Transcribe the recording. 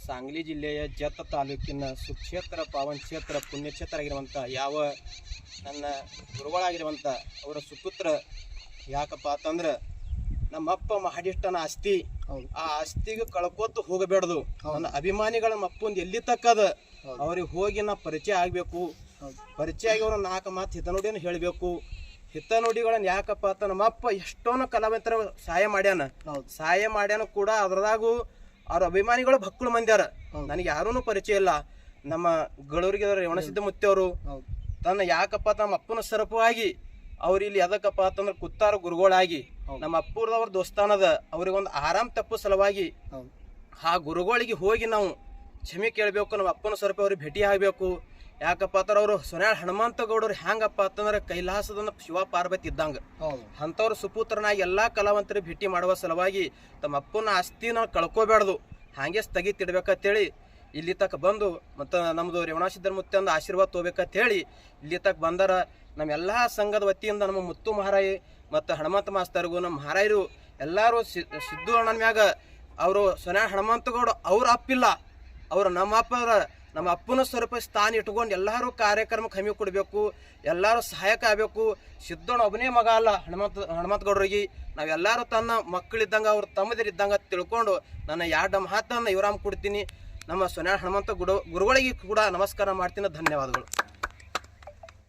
सांगली ಜಿಲ್ಲೆಯ ಜತ್ತ ತಾಲೂಕಿನ ಸುಕ್ಷೇತ್ರ ಪಾವನ ಕ್ಷೇತ್ರ ಪುಣ್ಯಕ್ಷೇತ್ರ ಆಗಿರುವಂಥ ಯಾವ ನನ್ನ ಗುರುಗಳಾಗಿರುವಂಥ ಅವರ ಸುಪುತ್ರ ಯಾಕಪ್ಪ ಅಂತಂದ್ರೆ ನಮ್ಮಪ್ಪ ಮಹಡಿಷ್ಟನ ಆಸ್ತಿ ಆ ಆಸ್ತಿಗೆ ಕಳ್ಕೋತ ಹೋಗಬೇಡ್ದು. ನನ್ನ ಅಭಿಮಾನಿಗಳ ನಮ್ಮಪ್ಪಂದು ಎಲ್ಲಿ ತಕ್ಕದ ಅವ್ರಿಗೆ ಹೋಗಿ ನಾ ಪರಿಚಯ ಆಗಬೇಕು. ಪರಿಚಯ ಆಗಿ ಅವ್ರ 4 ಮಾತು ಹಿತನುಡಿಯನ್ನು ಹೇಳಬೇಕು. ಹಿತನುಡಿಗಳನ್ನ ಯಾಕಪ್ಪ ಅಂತ ನಮ್ಮಪ್ಪ ಎಷ್ಟೋನ ಕಲಾವಂತರ ಸಹಾಯ ಮಾಡ್ಯಾನ ಕೂಡ. ಅದ್ರದಾಗೂ ಅವ್ರ ಅಭಿಮಾನಿಗಳು ಭಕ್ಕಳು ಮಂದ್ಯಾರ. ನನಗೆ ಯಾರೂ ಪರಿಚಯ ಇಲ್ಲ. ನಮ್ಮ ಗಳೂರಿಗೆ ರೇವಣಸಿದ್ಧ ಮುತ್ತವರು ತನ್ನ ಯಾಕಪ್ಪ ನಮ್ಮ ಅಪ್ಪನ ಸರಪವಾಗಿ ಅವ್ರು ಇಲ್ಲಿ ಎದಕ್ಕಪ್ಪ ಅಂತಂದ್ರೆ ಕುತ್ತಾರ ಗುರುಗಳಾಗಿ ನಮ್ಮ ಅಪ್ಪರದವ್ರ ದೋಸ್ತಾನದ ಅವ್ರಿಗೊಂದು ಆರಾಮ್ ತಪ್ಪು ಸಲುವಾಗಿ ಆ ಗುರುಗಳಿಗೆ ಹೋಗಿ ನಾವು ಕ್ಷಮೆ ಕೇಳಬೇಕು. ನಮ್ಮ ಅಪ್ಪನ ಸರಪ ಅವ್ರಿಗೆ ಭೇಟಿ ಆಗಬೇಕು. ಯಾಕಪ್ಪ ಅಂತಾರೆ ಅವರು ಸೊನ್ಯಾಳ ಹನುಮಂತ ಗೌಡರು ಹೆಂಗಪ್ಪ ಅಂತಂದ್ರೆ ಕೈಲಾಸದ ಶಿವ ಪಾರ್ವತಿ ಇದ್ದಂಗ ಅಂಥವ್ರ ಸುಪುತ್ರನಾಗಿ ಎಲ್ಲಾ ಕಲಾವಂತರಿಗೆ ಭೇಟಿ ಮಾಡುವ ಸಲುವಾಗಿ ತಮ್ಮ ಅಪ್ಪನ ಆಸ್ತಿ ನಾವು ಕಳ್ಕೋಬೇಡ್ದು, ಹಾಗೆ ಸ್ಥಗಿತ ಇಡ್ಬೇಕಂತೇಳಿ ಇಲ್ಲಿ ತಕ್ಕ ಬಂದು ಮತ್ತು ನಮ್ಮದು ರೇವಣಸಿದ್ಧರ ಮುತ್ತೆ ಒಂದು ಆಶೀರ್ವಾದ ತೊಗೋಬೇಕಂತೇಳಿ ಇಲ್ಲಿ ತಕ್ಕ ಬಂದಾರ. ನಮ್ಮೆಲ್ಲ ಸಂಘದ ವತಿಯಿಂದ ನಮ್ಮ ಮುತ್ತು ಮಹಾರಾಯಿ ಮತ್ತು ಹನುಮಂತ ಮಾಸ್ತರ್ಗೂ ನಮ್ಮ ಮಹಾರಾಯರು ಎಲ್ಲರೂ ಸಿದ್ದು ಅಣ್ಣನ ಮ್ಯಾಗ ಅವರು ಸೊನ್ಯಾಳ ಹನುಮಂತಗೌಡ ಅವ್ರ ಅಪ್ಪಿಲ್ಲ, ಅವರು ನಮ್ಮ ಅಪ್ಪನ ಸ್ವರೂಪ ಸ್ಥಾನ ಇಟ್ಕೊಂಡು ಎಲ್ಲರೂ ಕಾರ್ಯಕ್ರಮಕ್ಕೆ ಹಮ್ಮಿ ಕೊಡಬೇಕು, ಎಲ್ಲರೂ ಸಹಾಯಕ ಆಗಬೇಕು. ಸಿದ್ದಣ್ಣ ಒಬ್ಬನೇ ಮಗ ಅಲ್ಲ ಹನುಮಂತ ಗೌಡರಿಗೆ, ನಾವೆಲ್ಲರೂ ತನ್ನ ಮಕ್ಕಳಿದ್ದಂಗೆ ಅವ್ರ ತಮ್ಮದಿರಿದ್ದಂಗೆ ತಿಳ್ಕೊಂಡು ನನ್ನ 2 ಮಾತನ್ನು ಇವರಾಮ್ ಕೊಡ್ತೀನಿ. ನಮ್ಮ ಸೊನ್ಯಾಳ ಹನುಮಂತ ಗುರುಗಳಿಗೆ ಕೂಡ ನಮಸ್ಕಾರ ಮಾಡ್ತೀನಿ. ಧನ್ಯವಾದಗಳು.